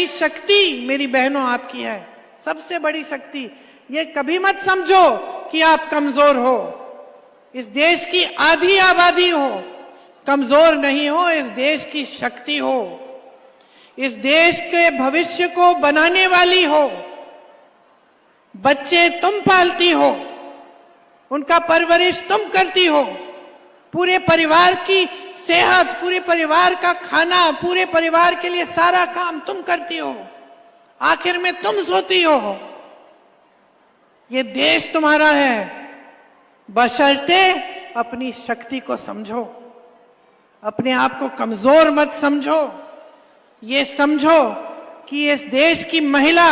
बड़ी शक्ति मेरी बहनों आपकी है, सबसे बड़ी शक्ति। ये कभी मत समझो कि आप कमजोर हो। इस देश की आधी आबादी हो, कमजोर नहीं हो, इस देश की शक्ति हो, इस देश के भविष्य को बनाने वाली हो। बच्चे तुम पालती हो, उनका परवरिश तुम करती हो, पूरे परिवार की सेहत, पूरे परिवार का खाना, पूरे परिवार के लिए सारा काम तुम करती हो, आखिर में तुम सोती हो। ये देश तुम्हारा है, बशर्ते अपनी शक्ति को समझो, अपने आप को कमजोर मत समझो। ये समझो कि इस देश की महिला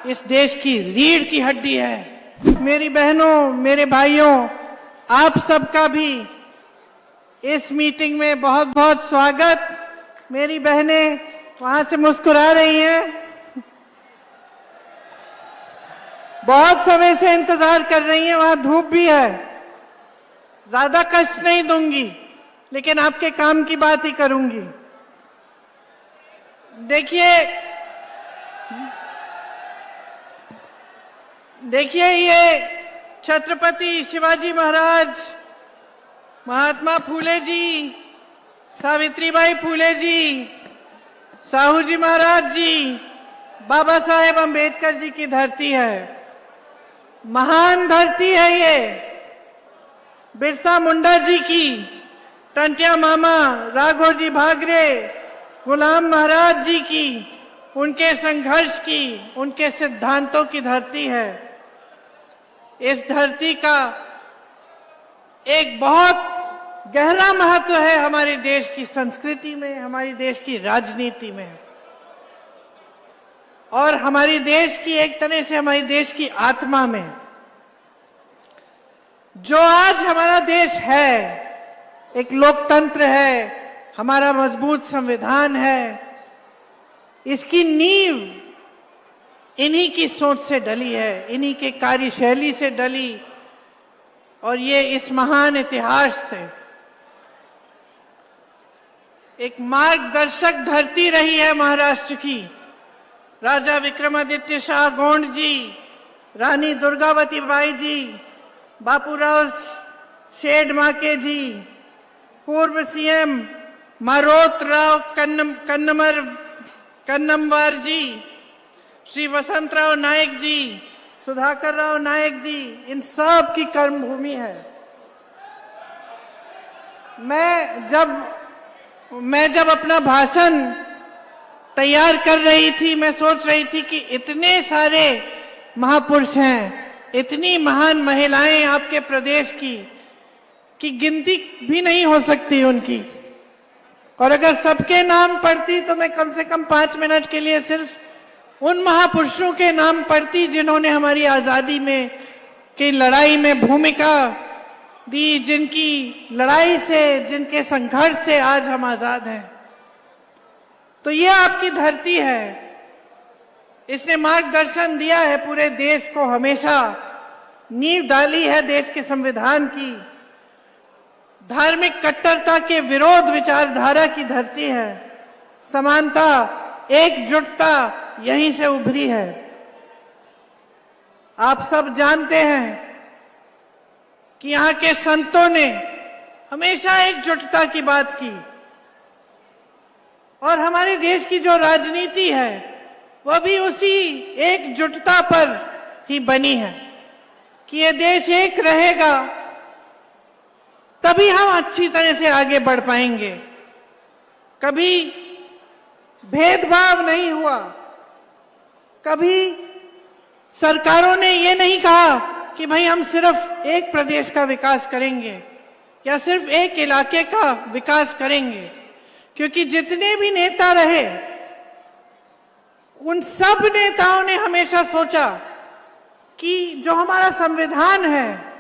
इस देश की रीढ़ की हड्डी है। मेरी बहनों, मेरे भाइयों, आप सबका भी इस मीटिंग में बहुत बहुत स्वागत। मेरी बहनें वहां से मुस्कुरा रही हैं, बहुत समय से इंतजार कर रही हैं, वहां धूप भी है। ज्यादा कष्ट नहीं दूंगी, लेकिन आपके काम की बात ही करूंगी। देखिए ये छत्रपति शिवाजी महाराज, महात्मा फूले जी, सावित्रीबाई फूले जी, साहू जी महाराज जी, बाबा साहेब अंबेडकर जी की धरती है, महान धरती है ये। बिरसा मुंडा जी की, टंटिया मामा, राघोजी भागरे, गुलाम महाराज जी की, उनके संघर्ष की, उनके सिद्धांतों की धरती है। इस धरती का एक बहुत गहरा महत्व है हमारे देश की संस्कृति में, हमारे देश की राजनीति में, और हमारे देश की, एक तरह से हमारे देश की आत्मा में। जो आज हमारा देश है, एक लोकतंत्र है, हमारा मजबूत संविधान है, इसकी नींव इन्हीं की सोच से डली है, इन्हीं के कार्यशैली से डली, और ये इस महान इतिहास से एक मार्गदर्शक धरती रही है महाराष्ट्र की। राजा विक्रमादित्य शाह गोंड जी, रानी दुर्गावती बाई जी, बापूराव शेडमाके जी, पूर्व सीएम मारोतराव कन्नमवार जी, श्री वसंतराव नायक जी, सुधाकर राव नायक जी, इन सब की कर्मभूमि है। मैं जब अपना भाषण तैयार कर रही थी, मैं सोच रही थी कि इतने सारे महापुरुष हैं, इतनी महान महिलाएं आपके प्रदेश की गिनती भी नहीं हो सकती उनकी। और अगर सबके नाम पढ़ती तो मैं कम से कम 5 मिनट के लिए सिर्फ उन महापुरुषों के नाम पढ़ती जिन्होंने हमारी आजादी में की लड़ाई में भूमिका दी, जिनकी लड़ाई से, जिनके संघर्ष से आज हम आजाद हैं। तो ये आपकी धरती है, इसने मार्गदर्शन दिया है पूरे देश को, हमेशा नींव डाली है देश के संविधान की। धार्मिक कट्टरता के विरोध विचारधारा की धरती है, समानता, एकजुटता यहीं से उभरी है। आप सब जानते हैं कि यहाँ के संतों ने हमेशा एकजुटता की बात की, और हमारे देश की जो राजनीति है वह भी उसी एकजुटता पर ही बनी है कि ये देश एक रहेगा तभी हम अच्छी तरह से आगे बढ़ पाएंगे। कभी भेदभाव नहीं हुआ, कभी सरकारों ने ये नहीं कहा कि भाई हम सिर्फ एक प्रदेश का विकास करेंगे या सिर्फ एक इलाके का विकास करेंगे, क्योंकि जितने भी नेता रहे उन सब नेताओं ने हमेशा सोचा कि जो हमारा संविधान है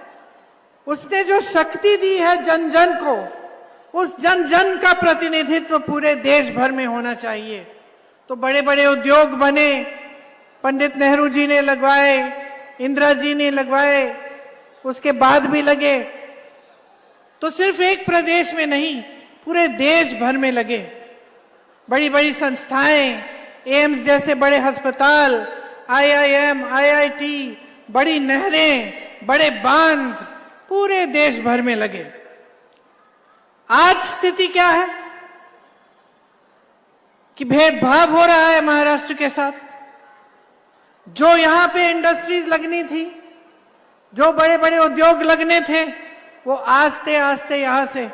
उसने जो शक्ति दी है जन जन को, उस जन जन का प्रतिनिधित्व पूरे देश भर में होना चाहिए। तो बड़े बड़े उद्योग बने, पंडित नेहरू जी ने लगवाए, इंदिरा जी ने लगवाए, उसके बाद भी लगे। तो सिर्फ एक प्रदेश में नहीं, पूरे देश भर में लगे। बड़ी बड़ी संस्थाएं, एम्स जैसे बड़े अस्पताल, IIM, IIT, बड़ी नहरें, बड़े बांध पूरे देश भर में लगे। आज स्थिति क्या है कि भेदभाव हो रहा है महाराष्ट्र के साथ। जो यहां पे इंडस्ट्रीज लगनी थी, जो बड़े बड़े उद्योग लगने थे, वो आस्ते आस्ते यहां से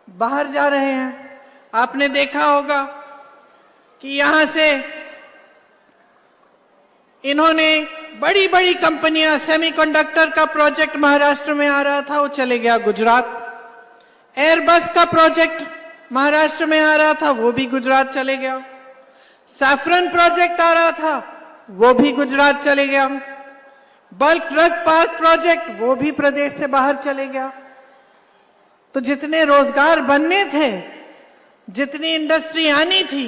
बाहर जा रहे हैं। आपने देखा होगा कि यहां से इन्होंने बड़ी बड़ी कंपनियां, सेमीकंडक्टर का प्रोजेक्ट महाराष्ट्र में आ रहा था, वो चले गया गुजरात। एयरबस का प्रोजेक्ट महाराष्ट्र में आ रहा था, वो भी गुजरात चले गया। सैफरन प्रोजेक्ट आ रहा था, वो भी गुजरात चले गया। बल्क ड्रग पार्क प्रोजेक्ट, वो भी प्रदेश से बाहर चले गया। तो जितने रोजगार बनने थे, जितनी इंडस्ट्री आनी थी,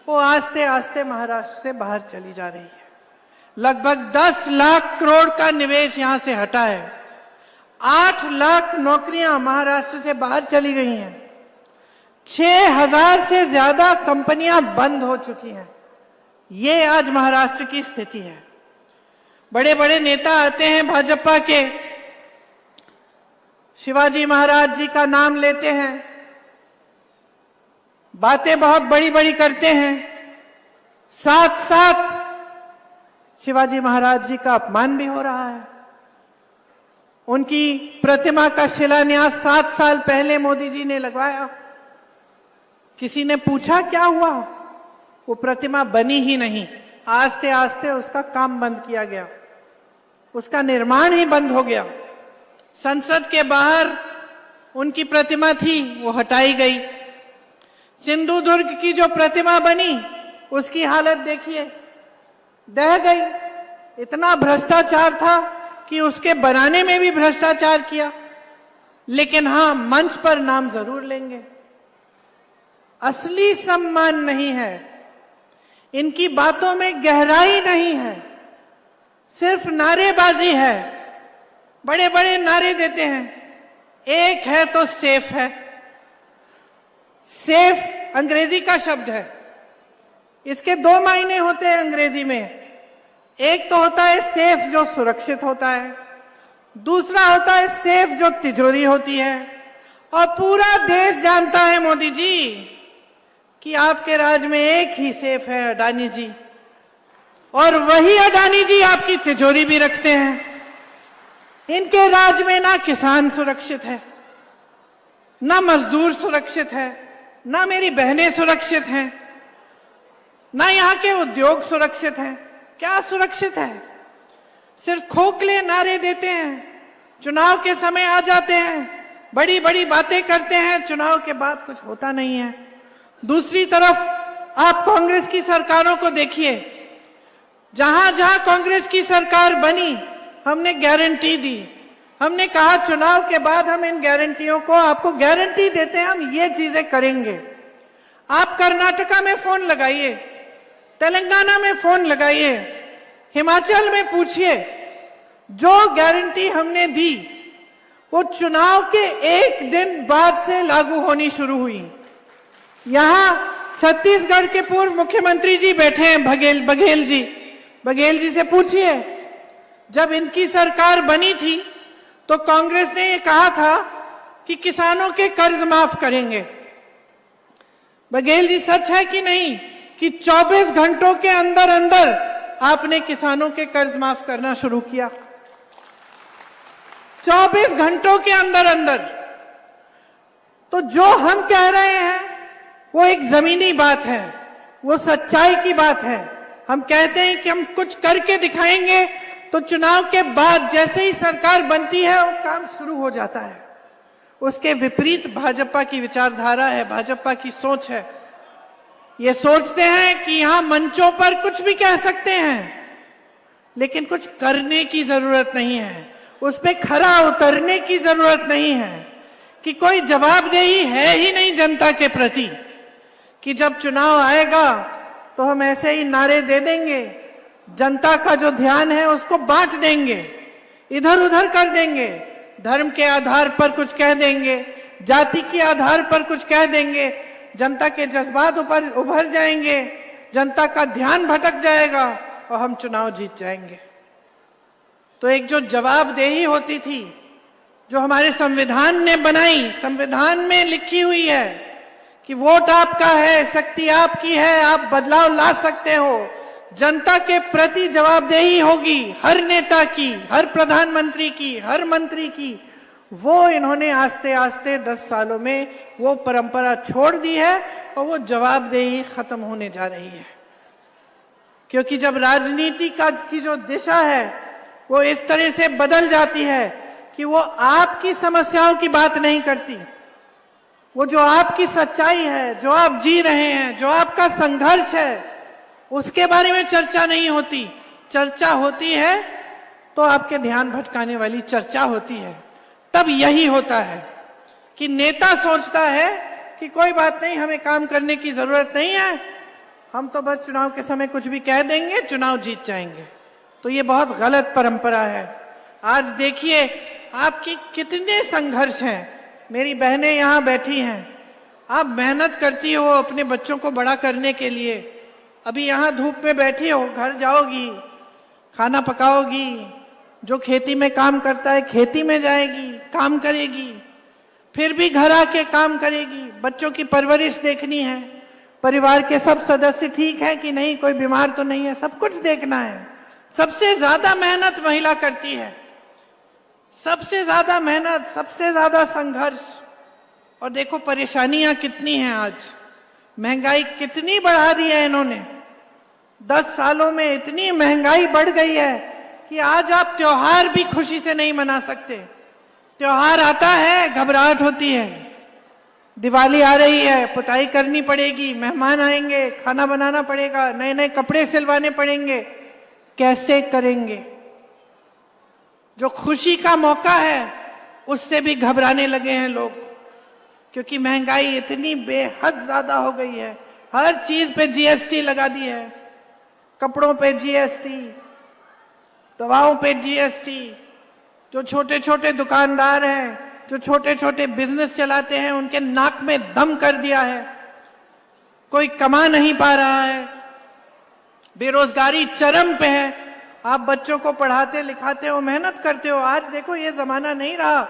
वो आस्ते आस्ते महाराष्ट्र से बाहर चली जा रही है। लगभग 10 लाख करोड़ का निवेश यहां से हटा है। 8 लाख नौकरियां महाराष्ट्र से बाहर चली गई हैं। 6000 से ज्यादा कंपनियां बंद हो चुकी हैं। ये आज महाराष्ट्र की स्थिति है। बड़े बड़े नेता आते हैं भाजपा के, शिवाजी महाराज जी का नाम लेते हैं, बातें बहुत बड़ी बड़ी करते हैं, साथ साथ शिवाजी महाराज जी का अपमान भी हो रहा है। उनकी प्रतिमा का शिलान्यास 7 साल पहले मोदी जी ने लगवाया। किसी ने पूछा क्या हुआ? वो प्रतिमा बनी ही नहीं। आस्ते आस्ते उसका काम बंद किया गया, उसका निर्माण ही बंद हो गया। संसद के बाहर उनकी प्रतिमा थी, वो हटाई गई। सिंधुदुर्ग की जो प्रतिमा बनी, उसकी हालत देखिए, दह गई। इतना भ्रष्टाचार था कि उसके बनाने में भी भ्रष्टाचार किया। लेकिन हां, मंच पर नाम जरूर लेंगे। असली सम्मान नहीं है, इनकी बातों में गहराई नहीं है, सिर्फ नारेबाजी है। बड़े बड़े नारे देते हैं। एक है तो सेफ है। सेफ अंग्रेजी का शब्द है, इसके 2 मायने होते हैं अंग्रेजी में। एक तो होता है सेफ, जो सुरक्षित होता है। दूसरा होता है सेफ, जो तिजोरी होती है। और पूरा देश जानता है मोदी जी कि आपके राज में एक ही सेफ है, अडानी जी। और वही अडानी जी आपकी तिजोरी भी रखते हैं। इनके राज में ना किसान सुरक्षित है, ना मजदूर सुरक्षित है, ना मेरी बहनें सुरक्षित हैं, ना यहाँ के उद्योग सुरक्षित हैं। क्या सुरक्षित है? सिर्फ खोखले नारे देते हैं, चुनाव के समय आ जाते हैं, बड़ी बड़ी बातें करते हैं, चुनाव के बाद कुछ होता नहीं है। दूसरी तरफ आप कांग्रेस की सरकारों को देखिए। जहां जहां कांग्रेस की सरकार बनी, हमने गारंटी दी। हमने कहा चुनाव के बाद हम इन गारंटियों को, आपको गारंटी देते हैं, हम ये चीजें करेंगे। आप कर्नाटका में फोन लगाइए, तेलंगाना में फोन लगाइए, हिमाचल में पूछिए। जो गारंटी हमने दी, वो चुनाव के 1 दिन बाद से लागू होनी शुरू हुई। यहां छत्तीसगढ़ के पूर्व मुख्यमंत्री जी बैठे हैं, बघेल जी। बघेल जी से पूछिए, जब इनकी सरकार बनी थी तो कांग्रेस ने ये कहा था कि किसानों के कर्ज माफ करेंगे। बघेल जी, सच है कि नहीं कि 24 घंटों के अंदर अंदर आपने किसानों के कर्ज माफ करना शुरू किया? 24 घंटों के अंदर अंदर। तो जो हम कह रहे हैं वो एक जमीनी बात है, वो सच्चाई की बात है। हम कहते हैं कि हम कुछ करके दिखाएंगे, तो चुनाव के बाद जैसे ही सरकार बनती है वो काम शुरू हो जाता है। उसके विपरीत भाजपा की विचारधारा है, भाजपा की सोच है। ये सोचते हैं कि यहां मंचों पर कुछ भी कह सकते हैं, लेकिन कुछ करने की जरूरत नहीं है, उस पे खरा उतरने की जरूरत नहीं है, कि कोई जवाबदेही है ही नहीं जनता के प्रति, कि जब चुनाव आएगा तो हम ऐसे ही नारे दे देंगे, जनता का जो ध्यान है उसको बांट देंगे, इधर उधर कर देंगे, धर्म के आधार पर कुछ कह देंगे, जाति के आधार पर कुछ कह देंगे, जनता के जज्बात ऊपर उभर जाएंगे, जनता का ध्यान भटक जाएगा और हम चुनाव जीत जाएंगे। तो एक जो जवाबदेही होती थी, जो हमारे संविधान ने बनाई, संविधान में लिखी हुई है कि वोट आपका है, शक्ति आपकी है, आप बदलाव ला सकते हो, जनता के प्रति जवाबदेही होगी हर नेता की, हर प्रधानमंत्री की, हर मंत्री की, वो इन्होंने आस्ते आस्ते 10 सालों में वो परंपरा छोड़ दी है और वो जवाबदेही खत्म होने जा रही है। क्योंकि जब राजनीति की जो दिशा है वो इस तरह से बदल जाती है कि वो आपकी समस्याओं की बात नहीं करती, वो जो आपकी सच्चाई है, जो आप जी रहे हैं, जो आपका संघर्ष है, उसके बारे में चर्चा नहीं होती। चर्चा होती है तो आपके ध्यान भटकाने वाली चर्चा होती है। तब यही होता है कि नेता सोचता है कि कोई बात नहीं, हमें काम करने की जरूरत नहीं है, हम तो बस चुनाव के समय कुछ भी कह देंगे, चुनाव जीत जाएंगे। तो ये बहुत गलत परंपरा है। आज देखिए आपकी कितने संघर्ष हैं। मेरी बहनें यहाँ बैठी हैं, आप मेहनत करती हो अपने बच्चों को बड़ा करने के लिए। अभी यहाँ धूप में बैठी हो, घर जाओगी, खाना पकाओगी, जो खेती में काम करता है खेती में जाएगी, काम करेगी, फिर भी घर आके काम करेगी, बच्चों की परवरिश देखनी है, परिवार के सब सदस्य ठीक है कि नहीं, कोई बीमार तो नहीं है, सब कुछ देखना है। सबसे ज्यादा मेहनत महिला करती है, सबसे ज्यादा मेहनत, सबसे ज्यादा संघर्ष। और देखो परेशानियां कितनी हैं आज, महंगाई कितनी बढ़ा दी है इन्होंने। 10 सालों में इतनी महंगाई बढ़ गई है कि आज आप त्योहार भी खुशी से नहीं मना सकते। त्योहार आता है, घबराहट होती है, दिवाली आ रही है, पुताई करनी पड़ेगी, मेहमान आएंगे, खाना बनाना पड़ेगा, नए नए कपड़े सिलवाने पड़ेंगे, कैसे करेंगे। जो खुशी का मौका है उससे भी घबराने लगे हैं लोग, क्योंकि महंगाई इतनी बेहद ज्यादा हो गई है। हर चीज पे जीएसटी लगा दी है, कपड़ों पे जीएसटी, दवाओं पे जीएसटी। जो छोटे छोटे दुकानदार हैं, जो छोटे छोटे बिजनेस चलाते हैं, उनके नाक में दम कर दिया है, कोई कमा नहीं पा रहा है, बेरोजगारी चरम पे है। आप बच्चों को पढ़ाते लिखाते हो, मेहनत करते हो। आज देखो ये जमाना नहीं रहा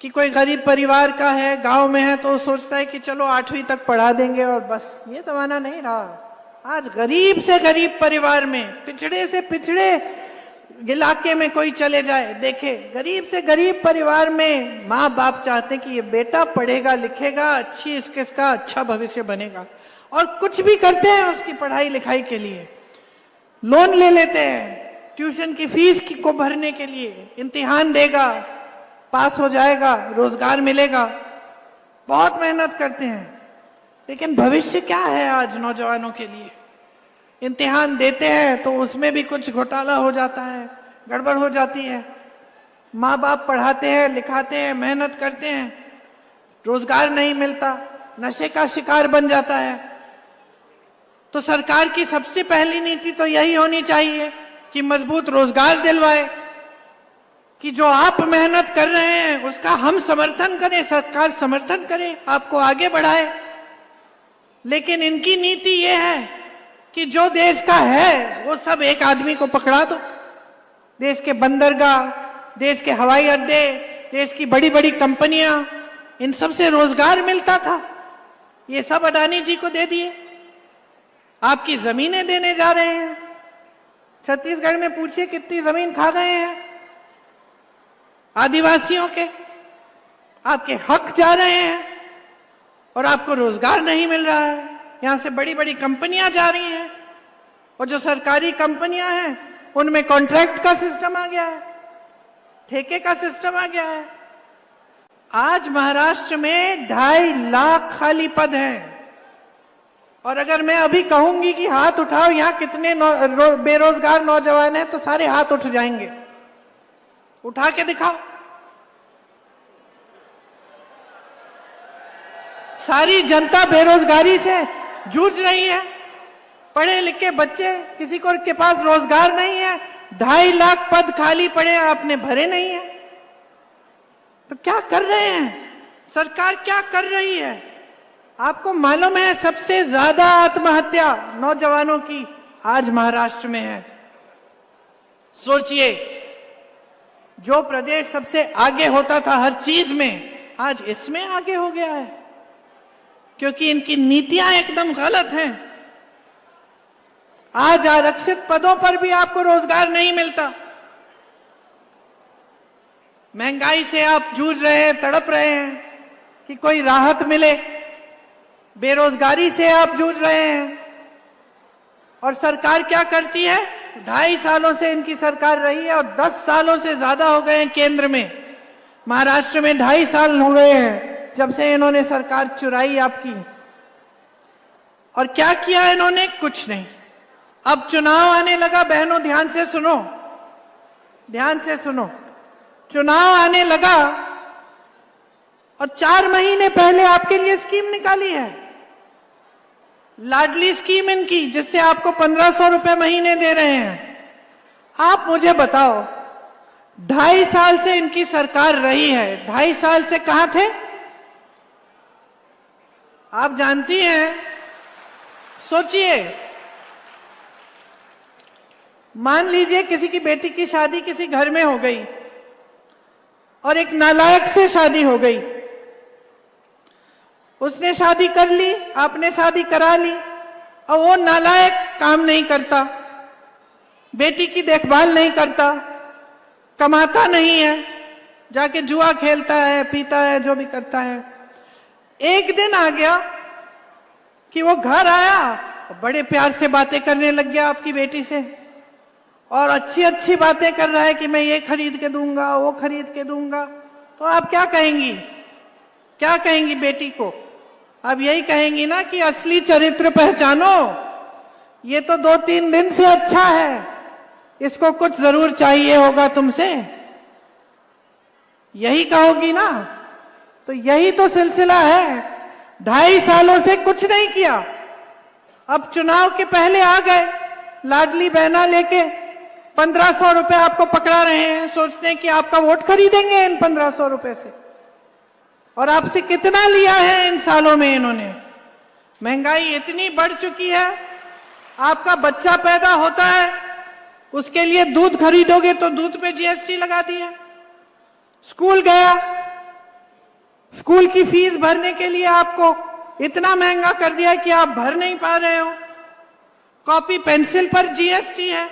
कि कोई गरीब परिवार का है, गांव में है, तो सोचता है कि चलो 8वीं तक पढ़ा देंगे और बस। ये जमाना नहीं रहा। आज गरीब से गरीब परिवार में, पिछड़े से पिछड़े इलाके में कोई चले जाए, देखे गरीब से गरीब परिवार में माँ बाप चाहते हैं कि ये बेटा पढ़ेगा लिखेगा, अच्छी इसका अच्छा भविष्य बनेगा, और कुछ भी करते हैं उसकी पढ़ाई लिखाई के लिए। लोन ले लेते हैं ट्यूशन की फीस को भरने के लिए, इम्तिहान देगा, पास हो जाएगा, रोजगार मिलेगा, बहुत मेहनत करते हैं। लेकिन भविष्य क्या है आज नौजवानों के लिए? इम्तिहान देते हैं तो उसमें भी कुछ घोटाला हो जाता है, गड़बड़ हो जाती है। माँ बाप पढ़ाते हैं लिखाते हैं, मेहनत करते हैं, रोजगार नहीं मिलता, नशे का शिकार बन जाता है। तो सरकार की सबसे पहली नीति तो यही होनी चाहिए कि मजबूत रोजगार दिलवाए, कि जो आप मेहनत कर रहे हैं उसका हम समर्थन करें, सरकार समर्थन करे, आपको आगे बढ़ाए। लेकिन इनकी नीति ये है कि जो देश का है वो सब एक आदमी को पकड़ा दो। देश के बंदरगाह, देश के हवाई अड्डे, देश की बड़ी बड़ी कंपनियां, इन सब से रोजगार मिलता था, ये सब अडानी जी को दे दिए। आपकी जमीनें देने जा रहे हैं। छत्तीसगढ़ में पूछिए कितनी जमीन खा गए हैं आदिवासियों के, आपके हक जा रहे हैं और आपको रोजगार नहीं मिल रहा है। यहां से बड़ी बड़ी कंपनियां जा रही हैं, और जो सरकारी कंपनियां हैं उनमें कॉन्ट्रैक्ट का सिस्टम आ गया है, ठेके का सिस्टम आ गया है। आज महाराष्ट्र में 2.5 लाख खाली पद हैं, और अगर मैं अभी कहूंगी कि हाथ उठाओ यहां कितने बेरोजगार नौजवान हैं, तो सारे हाथ उठ जाएंगे। उठा के दिखाओ। सारी जनता बेरोजगारी से जूझ रही है, पढ़े लिखे बच्चे, किसी को के पास रोजगार नहीं है, 2.5 लाख पद खाली पड़े, आपने भरे नहीं है। तो क्या कर रहे हैं? सरकार क्या कर रही है? आपको मालूम है सबसे ज्यादा आत्महत्या नौजवानों की आज महाराष्ट्र में है। सोचिए, जो प्रदेश सबसे आगे होता था हर चीज में, आज इसमें आगे हो गया है, क्योंकि इनकी नीतियां एकदम गलत हैं। आज आरक्षित पदों पर भी आपको रोजगार नहीं मिलता। महंगाई से आप जूझ रहे हैं, तड़प रहे हैं कि कोई राहत मिले। बेरोजगारी से आप जूझ रहे हैं, और सरकार क्या करती है? 2.5 सालों से इनकी सरकार रही है, और 10 सालों से ज्यादा हो गए हैं केंद्र में। महाराष्ट्र में 2.5 साल हो गए हैं जब से इन्होंने सरकार चुराई आपकी। और क्या किया इन्होंने? कुछ नहीं। अब चुनाव आने लगा, बहनों ध्यान से सुनो, ध्यान से सुनो। चुनाव आने लगा और 4 महीने पहले आपके लिए स्कीम निकाली है, लाडली स्कीम इनकी, जिससे आपको 1500 रुपए महीने दे रहे हैं। आप मुझे बताओ, 2.5 साल से इनकी सरकार रही है, 2.5 साल से कहां थे? आप जानती हैं, सोचिए, मान लीजिए किसी की बेटी की शादी किसी घर में हो गई और एक नालायक से शादी हो गई। उसने शादी कर ली, आपने शादी करा ली, और वो नालायक काम नहीं करता, बेटी की देखभाल नहीं करता, कमाता नहीं है, जाके जुआ खेलता है, पीता है, जो भी करता है। एक दिन आ गया कि वो घर आया, बड़े प्यार से बातें करने लग गया आपकी बेटी से, और अच्छी अच्छी बातें कर रहा है कि मैं ये खरीद के दूंगा, वो खरीद के दूंगा। तो आप क्या कहेंगी? क्या कहेंगी बेटी को? अब यही कहेंगी ना कि असली चरित्र पहचानो, ये तो 2-3 दिन से अच्छा है, इसको कुछ जरूर चाहिए होगा तुमसे, यही कहोगी ना। तो यही तो सिलसिला है। 2.5 सालों से कुछ नहीं किया, अब चुनाव के पहले आ गए लाडली बहना लेके, 1500 रुपए आपको पकड़ा रहे हैं, सोचते हैं कि आपका वोट खरीदेंगे इन 1500 रुपए से। और आपसे कितना लिया है इन सालों में इन्होंने? महंगाई इतनी बढ़ चुकी है, आपका बच्चा पैदा होता है, उसके लिए दूध खरीदोगे तो दूध पे जीएसटी लगा दिया। स्कूल गया, स्कूल की फीस भरने के लिए आपको इतना महंगा कर दिया कि आप भर नहीं पा रहे हो। कॉपी पेंसिल पर जीएसटी है,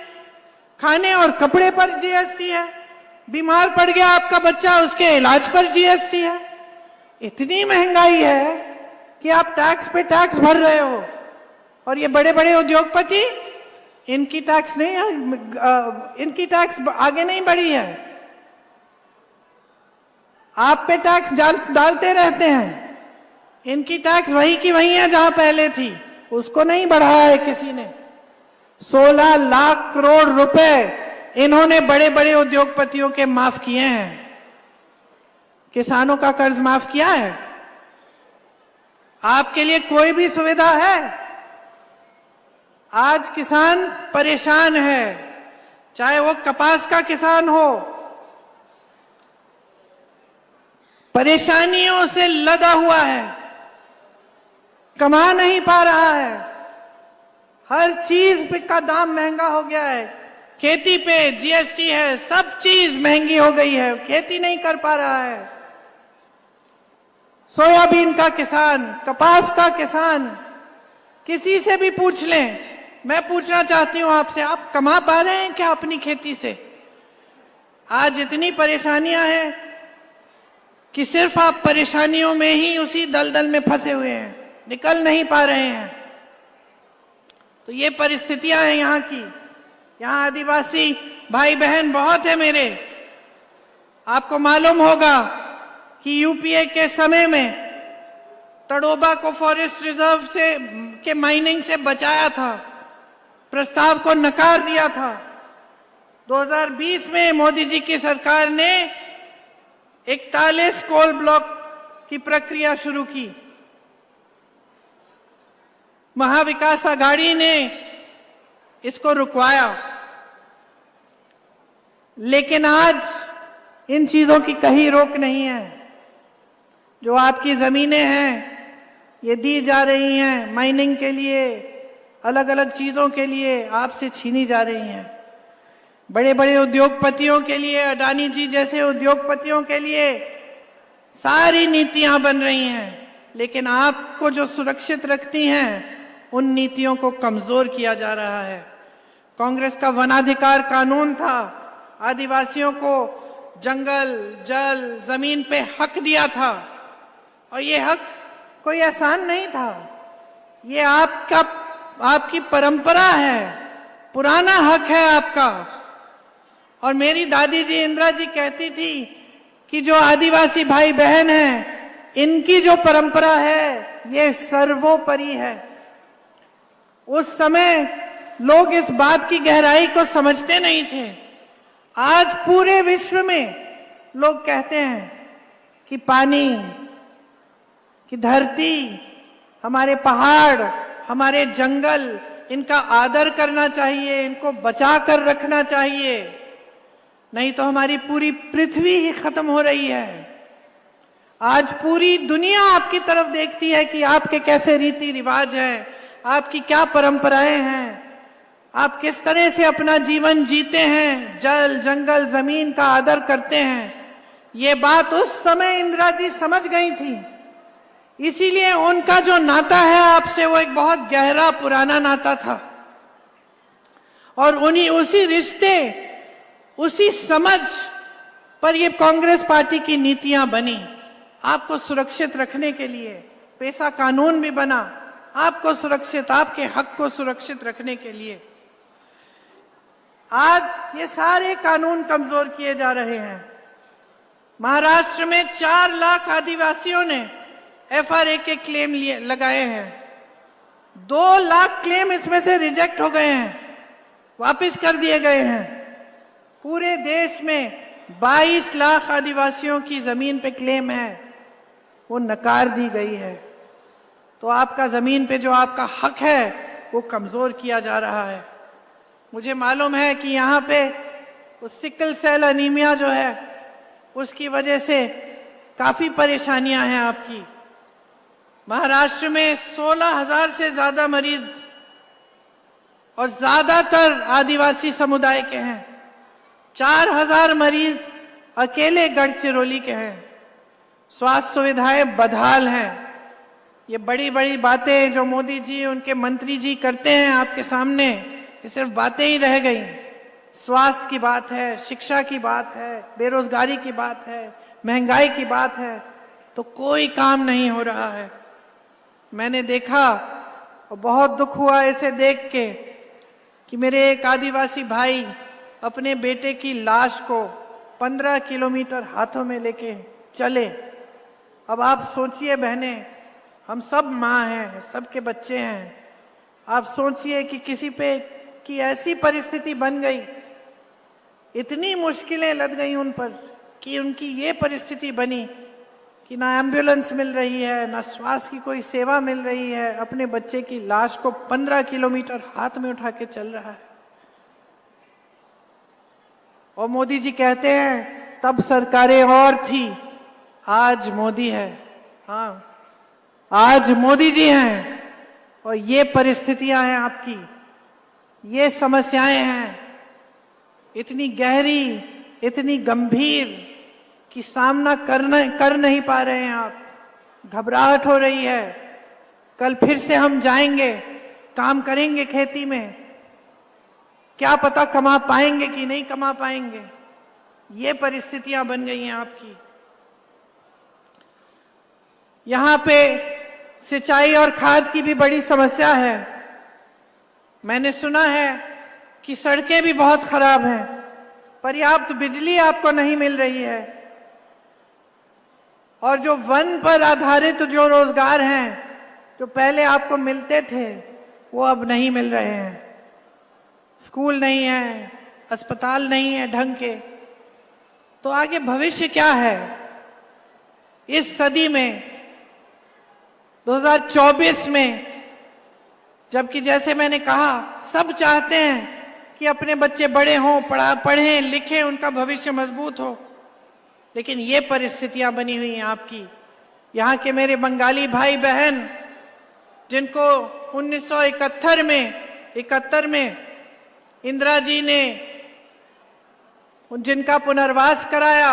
खाने और कपड़े पर जीएसटी है, बीमार पड़ गया आपका बच्चा, उसके इलाज पर जीएसटी है। इतनी महंगाई है कि आप टैक्स पे टैक्स भर रहे हो। और ये बड़े बड़े उद्योगपति, इनकी टैक्स नहीं, इनकी टैक्स आगे नहीं बढ़ी है, आप पे टैक्स डालते रहते हैं। इनकी टैक्स वही की वही है जहां पहले थी, उसको नहीं बढ़ाया है किसी ने। 16 लाख करोड़ रुपए इन्होंने बड़े बड़े उद्योगपतियों के माफ किए हैं। किसानों का कर्ज माफ किया है? आपके लिए कोई भी सुविधा है? आज किसान परेशान है, चाहे वो कपास का किसान हो, परेशानियों से लदा हुआ है, कमा नहीं पा रहा है, हर चीज का दाम महंगा हो गया है, खेती पे जीएसटी है, सब चीज महंगी हो गई है, खेती नहीं कर पा रहा है। सोयाबीन का किसान, कपास का किसान, किसी से भी पूछ लें। मैं पूछना चाहती हूं आपसे, आप कमा पा रहे हैं क्या अपनी खेती से? आज इतनी परेशानियां हैं कि सिर्फ आप परेशानियों में ही उसी दलदल में फंसे हुए हैं, निकल नहीं पा रहे हैं। तो ये परिस्थितियां हैं यहाँ की। यहाँ आदिवासी भाई बहन बहुत है मेरे। आपको मालूम होगा कि यूपीए के समय में तड़ोबा को फॉरेस्ट रिजर्व से के माइनिंग से बचाया था, प्रस्ताव को नकार दिया था। 2020 में मोदी जी की सरकार ने 41 कोल ब्लॉक की प्रक्रिया शुरू की। महाविकास आघाड़ी ने इसको रुकवाया, लेकिन आज इन चीजों की कहीं रोक नहीं है। जो आपकी जमीनें हैं, ये दी जा रही हैं माइनिंग के लिए, अलग अलग चीजों के लिए आपसे छीनी जा रही हैं। बड़े बड़े उद्योगपतियों के लिए, अडानी जी जैसे उद्योगपतियों के लिए सारी नीतियां बन रही हैं, लेकिन आपको जो सुरक्षित रखती हैं उन नीतियों को कमजोर किया जा रहा है। कांग्रेस का वनाधिकार कानून था, आदिवासियों को जंगल, जल, जमीन पे हक दिया था, और ये हक कोई एहसान नहीं था, ये आपकी परंपरा है, पुराना हक है आपका। और मेरी दादी जी इंदिरा जी कहती थी कि जो आदिवासी भाई बहन हैं, इनकी जो परंपरा है ये सर्वोपरि है। उस समय लोग इस बात की गहराई को समझते नहीं थे। आज पूरे विश्व में लोग कहते हैं कि पानी, कि धरती, हमारे पहाड़, हमारे जंगल, इनका आदर करना चाहिए, इनको बचा कर रखना चाहिए, नहीं तो हमारी पूरी पृथ्वी ही खत्म हो रही है। आज पूरी दुनिया आपकी तरफ देखती है कि आपके कैसे रीति रिवाज हैं, आपकी क्या परंपराएं हैं, आप किस तरह से अपना जीवन जीते हैं, जल, जंगल, जमीन का आदर करते हैं। ये बात उस समय इंदिरा जी समझ गई थी, इसीलिए उनका जो नाता है आपसे वो एक बहुत गहरा पुराना नाता था, और उसी रिश्ते, उसी समझ पर ये कांग्रेस पार्टी की नीतियां बनी। आपको सुरक्षित रखने के लिए पेशा कानून भी बना, आपको सुरक्षित, आपके हक को सुरक्षित रखने के लिए। आज ये सारे कानून कमजोर किए जा रहे हैं। महाराष्ट्र में 4 लाख आदिवासियों ने FRA के क्लेम लगाए हैं, 2 लाख क्लेम इसमें से रिजेक्ट हो गए हैं, वापस कर दिए गए हैं। पूरे देश में 22 लाख आदिवासियों की जमीन पे क्लेम है, वो नकार दी गई है। तो आपका जमीन पे जो आपका हक है वो कमजोर किया जा रहा है। मुझे मालूम है कि यहाँ पे सिकल सेल एनीमिया जो है उसकी वजह से काफी परेशानियां हैं आपकी। महाराष्ट्र में 16,000 से ज्यादा मरीज और ज्यादातर आदिवासी समुदाय के हैं। 4,000 मरीज अकेले गढ़चिरौली के हैं। स्वास्थ्य सुविधाएं बदहाल हैं। ये बड़ी बड़ी बातें जो मोदी जी, उनके मंत्री जी करते हैं आपके सामने, ये सिर्फ बातें ही रह गई। स्वास्थ्य की बात है, शिक्षा की बात है, बेरोजगारी की बात है, महंगाई की बात है, तो कोई काम नहीं हो रहा है। मैंने देखा और बहुत दुख हुआ इसे देख के कि मेरे एक आदिवासी भाई अपने बेटे की लाश को 15 किलोमीटर हाथों में लेके चले। अब आप सोचिए बहनें, हम सब माँ हैं, सबके बच्चे हैं। आप सोचिए कि किसी पे की ऐसी परिस्थिति बन गई, इतनी मुश्किलें लद गई उन पर कि उनकी ये परिस्थिति बनी कि ना एम्बुलेंस मिल रही है, ना स्वास्थ्य की कोई सेवा मिल रही है। अपने बच्चे की लाश को 15 किलोमीटर हाथ में उठा के चल रहा है। और मोदी जी कहते हैं तब सरकारें और थी, आज मोदी है। हाँ, आज मोदी जी हैं और ये परिस्थितियां हैं आपकी, ये समस्याएं हैं इतनी गहरी, इतनी गंभीर कि सामना कर नहीं पा रहे हैं आप। घबराहट हो रही है, कल फिर से हम जाएंगे, काम करेंगे खेती में, क्या पता कमा पाएंगे कि नहीं कमा पाएंगे। ये परिस्थितियां बन गई हैं आपकी। यहां पे सिंचाई और खाद की भी बड़ी समस्या है। मैंने सुना है कि सड़कें भी बहुत खराब हैं, पर्याप्त बिजली आपको नहीं मिल रही है, और जो वन पर आधारित जो रोजगार हैं जो पहले आपको मिलते थे वो अब नहीं मिल रहे हैं। स्कूल नहीं है, अस्पताल नहीं है ढंग के, तो आगे भविष्य क्या है इस सदी में 2024 में? जबकि जैसे मैंने कहा, सब चाहते हैं कि अपने बच्चे बड़े हों, पढ़ें लिखें, उनका भविष्य मजबूत हो, लेकिन ये परिस्थितियां बनी हुई हैं आपकी। यहाँ के मेरे बंगाली भाई बहन जिनको 1971 में इंदिरा जी ने जिनका पुनर्वास कराया,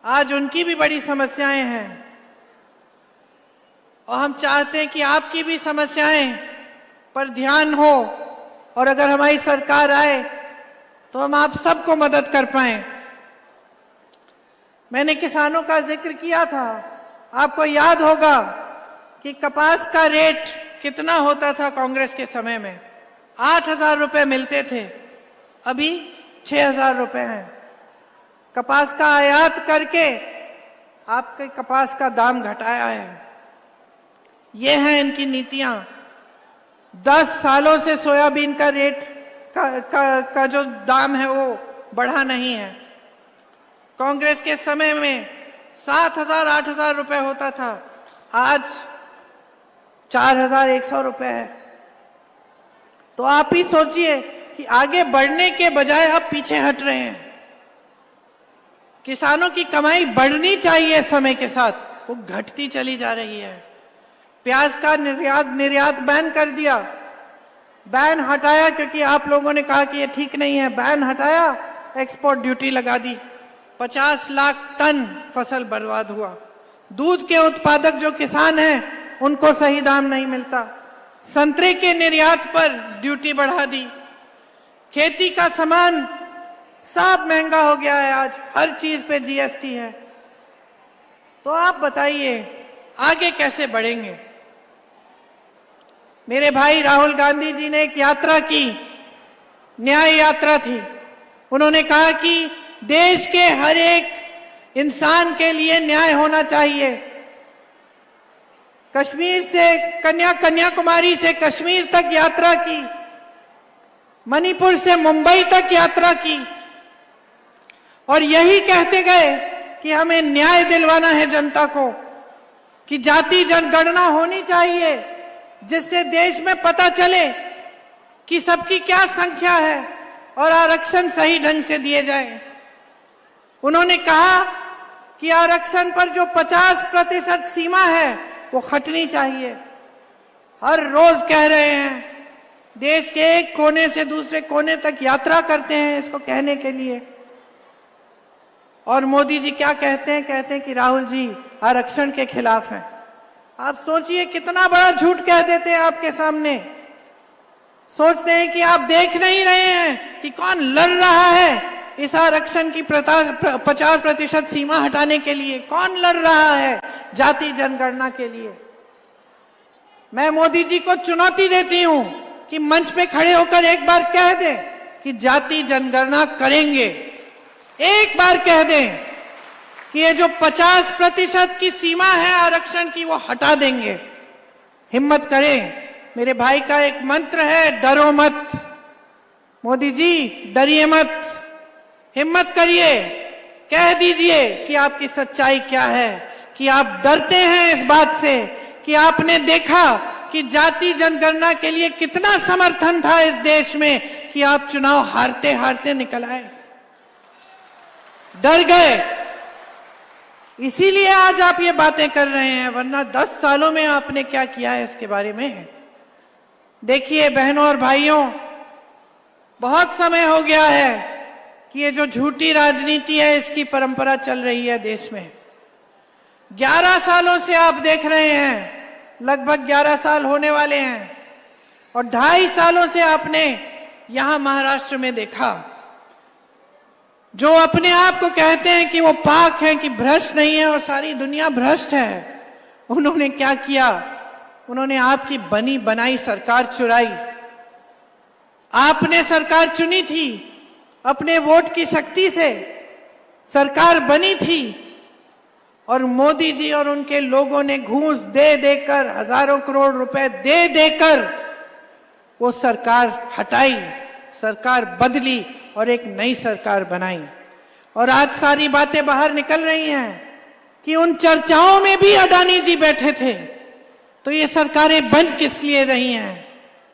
आज उनकी भी बड़ी समस्याएं हैं और हम चाहते हैं कि आपकी भी समस्याएं पर ध्यान हो और अगर हमारी सरकार आए तो हम आप सबको मदद कर पाएं। मैंने किसानों का जिक्र किया था, आपको याद होगा कि कपास का रेट कितना होता था कांग्रेस के समय में, 8,000 रुपए मिलते थे, अभी 6,000 रुपए हैं। कपास का आयात करके आपके कपास का दाम घटाया है। ये हैं इनकी नीतियां। 10 सालों से सोयाबीन का रेट का जो दाम है वो बढ़ा नहीं है। कांग्रेस के समय में 7,000 8,000 रुपए होता था, आज 4,100 रुपए है। तो आप ही सोचिए कि आगे बढ़ने के बजाय आप पीछे हट रहे हैं। किसानों की कमाई बढ़नी चाहिए समय के साथ, वो घटती चली जा रही है। प्याज का निर्यात बैन कर दिया, बैन हटाया क्योंकि आप लोगों ने कहा कि ये ठीक नहीं है, बैन हटाया, एक्सपोर्ट ड्यूटी लगा दी, 50 लाख टन फसल बर्बाद हुआ। दूध के उत्पादक जो किसान हैं उनको सही दाम नहीं मिलता। संतरे के निर्यात पर ड्यूटी बढ़ा दी। खेती का सामान सब महंगा हो गया है, आज हर चीज पे जीएसटी है। तो आप बताइए आगे कैसे बढ़ेंगे। मेरे भाई राहुल गांधी जी ने एक यात्रा की, न्याय यात्रा थी। उन्होंने कहा कि देश के हर एक इंसान के लिए न्याय होना चाहिए। कश्मीर से कन्याकुमारी से कश्मीर तक यात्रा की, मणिपुर से मुंबई तक यात्रा की और यही कहते गए कि हमें न्याय दिलवाना है जनता को, कि जाति जनगणना होनी चाहिए जिससे देश में पता चले कि सबकी क्या संख्या है और आरक्षण सही ढंग से दिए जाए। उन्होंने कहा कि आरक्षण पर जो 50% सीमा है वो हटनी चाहिए। हर रोज कह रहे हैं, देश के एक कोने से दूसरे कोने तक यात्रा करते हैं इसको कहने के लिए। और मोदी जी क्या कहते हैं? कहते हैं कि राहुल जी आरक्षण के खिलाफ हैं। आप सोचिए कितना बड़ा झूठ कह देते हैं आपके सामने। सोचते हैं कि आप देख नहीं रहे हैं कि कौन लड़ रहा है इस आरक्षण की 50% सीमा हटाने के लिए, कौन लड़ रहा है जाति जनगणना के लिए। मैं मोदी जी को चुनौती देती हूं कि मंच पे खड़े होकर एक बार कह दें कि जाति जनगणना करेंगे। एक बार कह दें कि ये जो 50% की सीमा है आरक्षण की वो हटा देंगे। हिम्मत करें। मेरे भाई का एक मंत्र है, डरो मत। मोदी जी डरिए मत, हिम्मत करिए, कह दीजिए कि आपकी सच्चाई क्या है, कि आप डरते हैं इस बात से कि आपने देखा कि जाति जनगणना के लिए कितना समर्थन था इस देश में कि आप चुनाव हारते हारते निकल आए, डर गए, इसीलिए आज आप ये बातें कर रहे हैं। वरना 10 सालों में आपने क्या किया है इसके बारे में देखिए। बहनों और भाइयों, बहुत समय हो गया है कि ये जो झूठी राजनीति है इसकी परंपरा चल रही है देश में। 11 सालों से आप देख रहे हैं, लगभग 11 साल होने वाले हैं, और 2.5 सालों से आपने यहां महाराष्ट्र में देखा, जो अपने आप को कहते हैं कि वो पाक हैं, कि भ्रष्ट नहीं है और सारी दुनिया भ्रष्ट है। उन्होंने क्या किया? उन्होंने आपकी बनी बनाई सरकार चुराई। आपने सरकार चुनी थी, अपने वोट की शक्ति से सरकार बनी थी, और मोदी जी और उनके लोगों ने घूस दे देकर, हजारों करोड़ रुपए दे देकर वो सरकार हटाई, सरकार बदली और एक नई सरकार बनाई। और आज सारी बातें बाहर निकल रही हैं कि उन चर्चाओं में भी अडानी जी बैठे थे। तो ये सरकारें बन किस लिए रही हैं?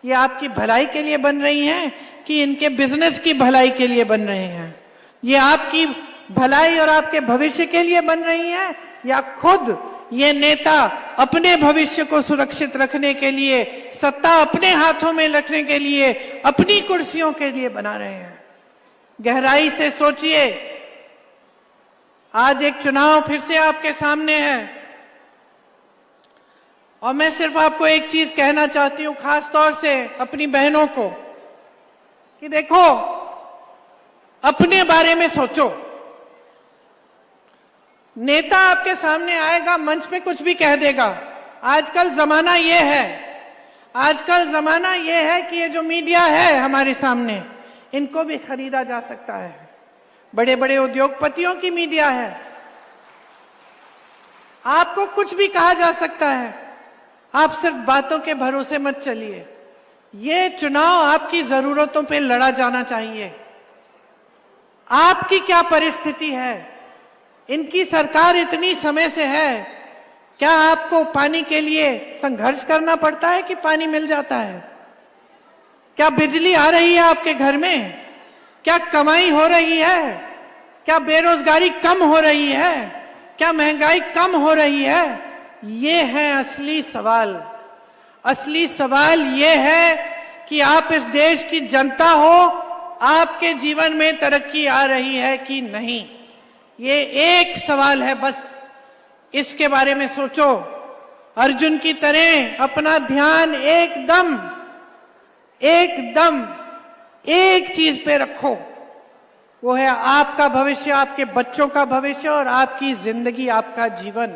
ये आपकी भलाई के लिए बन रही हैं कि इनके बिजनेस की भलाई के लिए बन रहे हैं? ये आपकी भलाई और आपके भविष्य के लिए बन रही हैं या खुद ये नेता अपने भविष्य को सुरक्षित रखने के लिए, सत्ता अपने हाथों में रखने के लिए, अपनी कुर्सियों के लिए बना रहे हैं। गहराई से सोचिए। आज एक चुनाव फिर से आपके सामने है और मैं सिर्फ आपको एक चीज कहना चाहती हूं, खास तौर से अपनी बहनों को, कि देखो, अपने बारे में सोचो। नेता आपके सामने आएगा, मंच पे कुछ भी कह देगा। आजकल जमाना ये है कि ये जो मीडिया है हमारे सामने, इनको भी खरीदा जा सकता है। बड़े बड़े उद्योगपतियों की मीडिया है, आपको कुछ भी कहा जा सकता है। आप सिर्फ बातों के भरोसे मत चलिए। ये चुनाव आपकी जरूरतों पे लड़ा जाना चाहिए। आपकी क्या परिस्थिति है? इनकी सरकार इतनी समय से है, क्या आपको पानी के लिए संघर्ष करना पड़ता है कि पानी मिल जाता है? क्या बिजली आ रही है आपके घर में? क्या कमाई हो रही है? क्या बेरोजगारी कम हो रही है? क्या महंगाई कम हो रही है? ये है असली सवाल। असली सवाल ये है कि आप इस देश की जनता हो, आपके जीवन में तरक्की आ रही है कि नहीं। ये एक सवाल है बस, इसके बारे में सोचो। अर्जुन की तरह अपना ध्यान एकदम एक चीज पे रखो, वो है आपका भविष्य, आपके बच्चों का भविष्य और आपकी जिंदगी, आपका जीवन।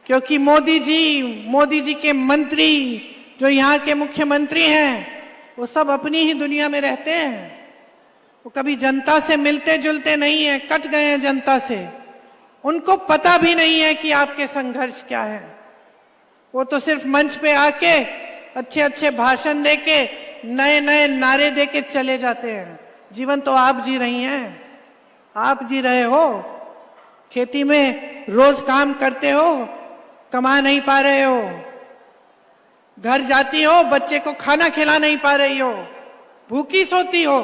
क्योंकि मोदी जी के मंत्री, जो यहाँ के मुख्यमंत्री हैं, वो सब अपनी ही दुनिया में रहते हैं। वो कभी जनता से मिलते जुलते नहीं है, कट गए हैं जनता से। उनको पता भी नहीं है कि आपके संघर्ष क्या है। वो तो सिर्फ मंच पे आके अच्छे अच्छे भाषण देके, नए नए नारे देके चले जाते हैं। जीवन तो आप जी रही हैं, आप जी रहे हो। खेती में रोज काम करते हो, कमा नहीं पा रहे हो। घर जाती हो, बच्चे को खाना खिला नहीं पा रही हो, भूखी सोती हो,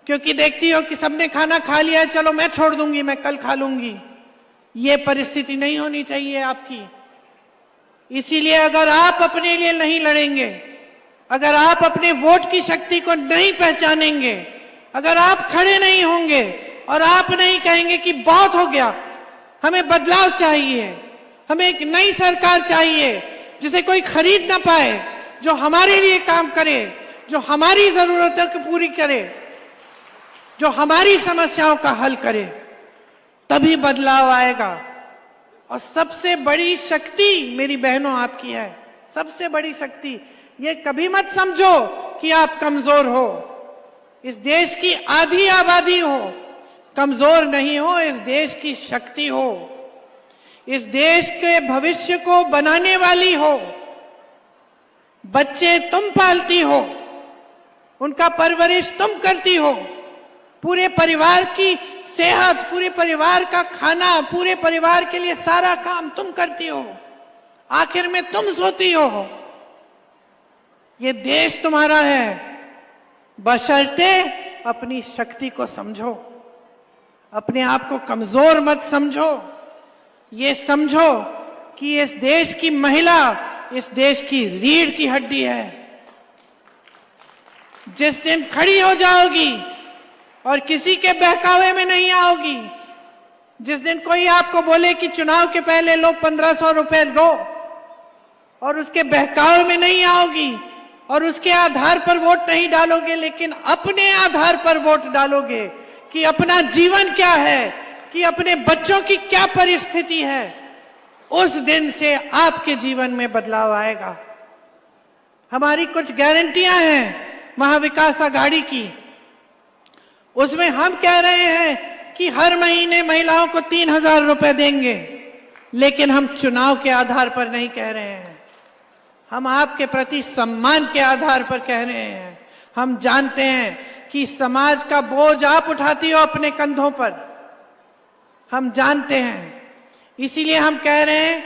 क्योंकि देखती हो कि सबने खाना खा लिया है, चलो मैं छोड़ दूंगी, मैं कल खा लूंगी। ये परिस्थिति नहीं होनी चाहिए आपकी। इसीलिए अगर आप अपने लिए नहीं लड़ेंगे, अगर आप अपने वोट की शक्ति को नहीं पहचानेंगे, अगर आप खड़े नहीं होंगे और आप नहीं कहेंगे कि बहुत हो गया, हमें बदलाव चाहिए, हमें एक नई सरकार चाहिए जिसे कोई खरीद ना पाए, जो हमारे लिए काम करे, जो हमारी जरूरतों को पूरी करे, जो हमारी समस्याओं का हल करे, तभी बदलाव आएगा। और सबसे बड़ी शक्ति मेरी बहनों आपकी है, सबसे बड़ी शक्ति। ये कभी मत समझो कि आप कमजोर हो। इस देश की आधी आबादी हो, कमजोर नहीं हो, इस देश की शक्ति हो, इस देश के भविष्य को बनाने वाली हो। बच्चे तुम पालती हो, उनका परवरिश तुम करती हो, पूरे परिवार की सेहत, पूरे परिवार का खाना, पूरे परिवार के लिए सारा काम तुम करती हो, आखिर में तुम सोती हो। ये देश तुम्हारा है, बशर्ते अपनी शक्ति को समझो, अपने आप को कमजोर मत समझो। ये समझो कि इस देश की महिला इस देश की रीढ़ की हड्डी है। जिस दिन खड़ी हो जाओगी और किसी के बहकावे में नहीं आओगी, जिस दिन कोई आपको बोले कि चुनाव के पहले लो 1500 रुपए दो, और उसके बहकावे में नहीं आओगी और उसके आधार पर वोट नहीं डालोगे, लेकिन अपने आधार पर वोट डालोगे कि अपना जीवन क्या है, कि अपने बच्चों की क्या परिस्थिति है, उस दिन से आपके जीवन में बदलाव आएगा। हमारी कुछ गारंटियां हैं महाविकास आघाड़ी की। उसमें हम कह रहे हैं कि हर महीने महिलाओं को 3000 रुपए देंगे, लेकिन हम चुनाव के आधार पर नहीं कह रहे हैं, हम आपके प्रति सम्मान के आधार पर कह रहे हैं। हम जानते हैं कि समाज का बोझ आप उठाती हो अपने कंधों पर, हम जानते हैं। इसीलिए हम कह रहे हैं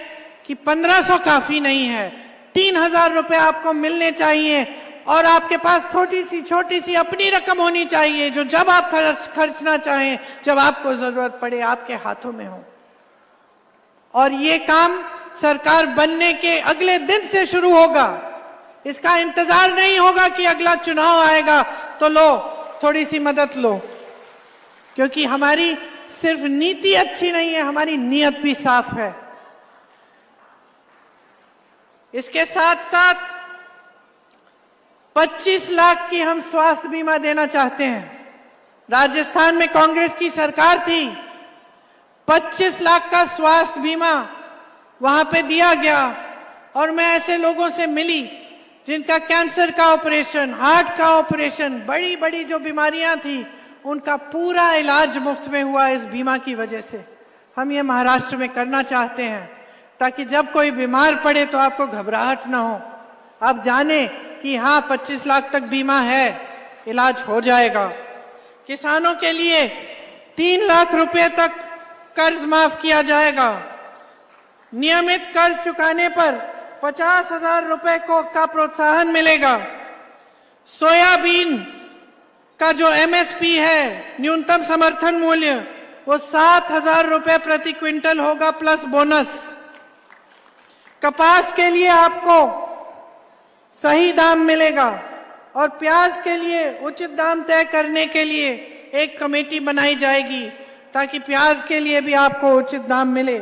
कि 1500 काफी नहीं है, 3000 रुपए आपको मिलने चाहिए, और आपके पास छोटी सी अपनी रकम होनी चाहिए, जो जब आप खर्चना चाहें, जब आपको जरूरत पड़े, आपके हाथों में हो। और ये काम सरकार बनने के अगले दिन से शुरू होगा। इसका इंतजार नहीं होगा कि अगला चुनाव आएगा तो लो थोड़ी सी मदद लो, क्योंकि हमारी सिर्फ नीति अच्छी नहीं है, हमारी नीयत भी साफ है। इसके साथ साथ 25 लाख की हम स्वास्थ्य बीमा देना चाहते हैं। राजस्थान में कांग्रेस की सरकार थी, 25 लाख का स्वास्थ्य बीमा वहां पे दिया गया और मैं ऐसे लोगों से मिली जिनका कैंसर का ऑपरेशन, हार्ट का ऑपरेशन, बड़ी बड़ी जो बीमारियां थी उनका पूरा इलाज मुफ्त में हुआ इस बीमा की वजह से। हम ये महाराष्ट्र में करना चाहते हैं ताकि जब कोई बीमार पड़े तो आपको घबराहट ना हो, आप जाने कि हाँ 25 लाख तक बीमा है, इलाज हो जाएगा। किसानों के लिए 3 लाख रुपए तक कर्ज माफ किया जाएगा। नियमित कर्ज चुकाने पर 50,000 रुपए का प्रोत्साहन मिलेगा। सोयाबीन का जो एमएसपी है, न्यूनतम समर्थन मूल्य, वो 7,000 रुपए प्रति क्विंटल होगा प्लस बोनस। कपास के लिए आपको सही दाम मिलेगा और प्याज के लिए उचित दाम तय करने के लिए एक कमेटी बनाई जाएगी ताकि प्याज के लिए भी आपको उचित दाम मिले।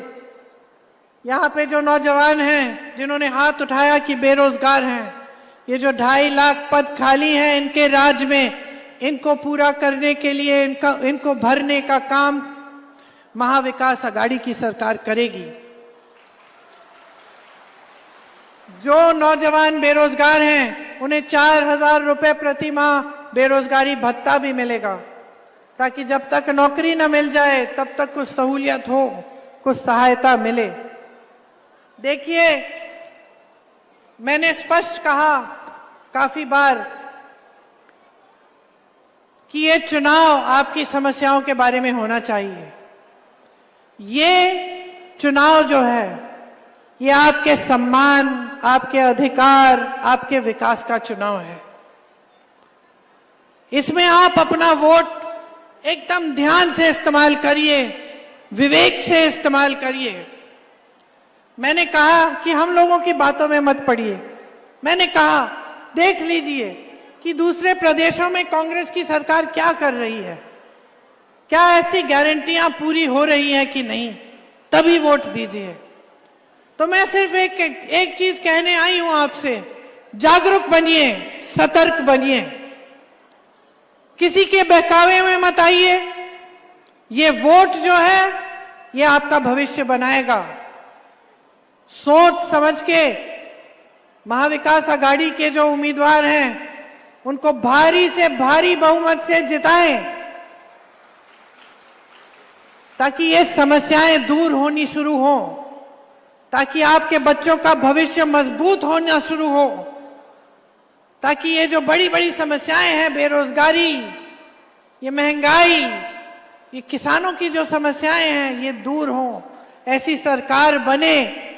यहाँ पे जो नौजवान हैं जिन्होंने हाथ उठाया कि बेरोजगार हैं, ये जो 2.5 लाख पद खाली हैं इनके राज्य में, इनको पूरा करने के लिए इनको भरने का काम महाविकास आघाड़ी की सरकार करेगी। जो नौजवान बेरोजगार हैं उन्हें 4,000 रुपए प्रति माह बेरोजगारी भत्ता भी मिलेगा ताकि जब तक नौकरी न मिल जाए तब तक कुछ सहूलियत हो, कुछ सहायता मिले। देखिए, मैंने स्पष्ट कहा काफी बार कि ये चुनाव आपकी समस्याओं के बारे में होना चाहिए। ये चुनाव जो है ये आपके सम्मान, आपके अधिकार, आपके विकास का चुनाव है। इसमें आप अपना वोट एकदम ध्यान से इस्तेमाल करिए, विवेक से इस्तेमाल करिए। मैंने कहा कि हम लोगों की बातों में मत पड़िए। मैंने कहा देख लीजिए कि दूसरे प्रदेशों में कांग्रेस की सरकार क्या कर रही है, क्या ऐसी गारंटियां पूरी हो रही हैं कि नहीं, तभी वोट दीजिए। तो मैं सिर्फ एक चीज कहने आई हूं आपसे, जागरूक बनिए, सतर्क बनिए, किसी के बहकावे में मत आइए। ये वोट जो है ये आपका भविष्य बनाएगा। सोच समझ के महाविकास आघाड़ी के जो उम्मीदवार हैं उनको भारी से भारी बहुमत से जिताएं ताकि ये समस्याएं दूर होनी शुरू हो, ताकि आपके बच्चों का भविष्य मजबूत होना शुरू हो, ताकि ये जो बड़ी बड़ी समस्याएं हैं, बेरोजगारी, ये महंगाई, ये किसानों की जो समस्याएं हैं, ये दूर हो। ऐसी सरकार बने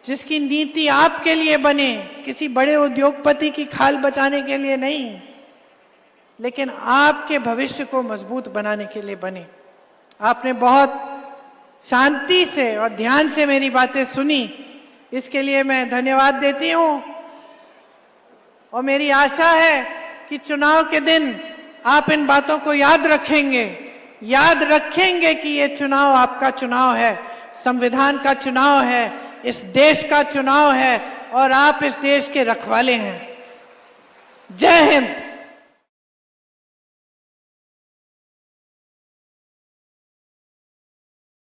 जिसकी नीति आपके लिए बने, किसी बड़े उद्योगपति की खाल बचाने के लिए नहीं, लेकिन आपके भविष्य को मजबूत बनाने के लिए बने। आपने बहुत शांति से और ध्यान से मेरी बातें सुनी, इसके लिए मैं धन्यवाद देती हूं। और मेरी आशा है कि चुनाव के दिन आप इन बातों को याद रखेंगे कि ये चुनाव आपका चुनाव है, संविधान का चुनाव है, इस देश का चुनाव है और आप इस देश के रखवाले हैं। जय हिंद।